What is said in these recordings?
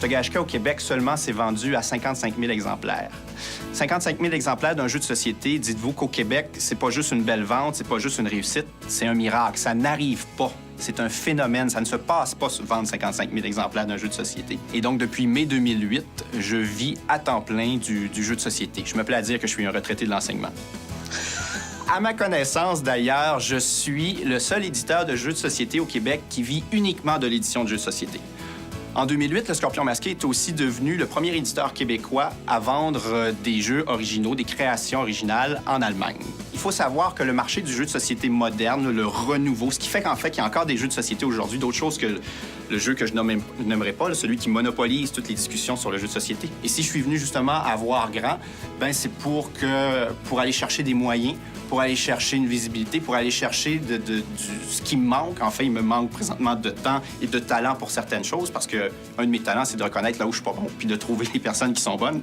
Je te gage qu'au Québec, seulement, c'est vendu à 55 000 exemplaires. 55 000 exemplaires d'un jeu de société, dites-vous qu'au Québec, c'est pas juste une belle vente, c'est pas juste une réussite, c'est un miracle. Ça n'arrive pas. C'est un phénomène. Ça ne se passe pas de vendre 55 000 exemplaires d'un jeu de société. Et donc, depuis mai 2008, je vis à temps plein du jeu de société. Je me plais à dire que je suis un retraité de l'enseignement. À ma connaissance, d'ailleurs, je suis le seul éditeur de jeux de société au Québec qui vit uniquement de l'édition de jeux de société. En 2008, le Scorpion Masqué est aussi devenu le premier éditeur québécois à vendre des jeux originaux, des créations originales en Allemagne. Il faut savoir que le marché du jeu de société moderne, le renouveau, ce qui fait qu'en fait, il y a encore des jeux de société aujourd'hui, d'autres choses que le jeu que je nommerai pas, celui qui monopolise toutes les discussions sur le jeu de société. Et si je suis venu justement à voir grand, ben c'est pour aller chercher des moyens, pour aller chercher une visibilité, pour aller chercher ce qui me manque. En fait, il me manque présentement de temps et de talent pour certaines choses, parce que un de mes talents, c'est de reconnaître là où je suis pas bon, puis de trouver les personnes qui sont bonnes.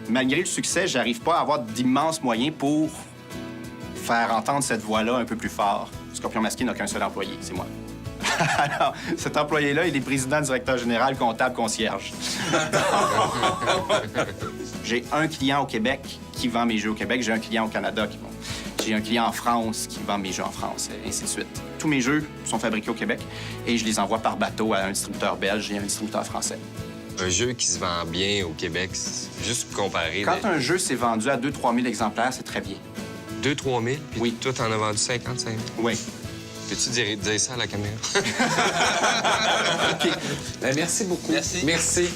Malgré le succès, j'arrive pas à avoir d'immenses moyens pour faire entendre cette voix-là un peu plus fort. Scorpion Masqué n'a qu'un seul employé, c'est moi. Alors, cet employé-là, il est président, directeur général, comptable, concierge. J'ai un client au Québec qui vend mes jeux au Québec. J'ai un client au Canada qui vend. J'ai un client en France qui vend mes jeux en France, et ainsi de suite. Tous mes jeux sont fabriqués au Québec et je les envoie par bateau à un distributeur belge et à un distributeur français. Un jeu qui se vend bien au Québec, c'est juste comparer... Quand un jeu s'est vendu à 2-3 000 exemplaires, c'est très bien. 2-3 000? Puis oui. Toi, t'en as vendu 55 000? Oui. Peux-tu dire ça à la caméra? OK. Ben, merci beaucoup. Merci. Merci.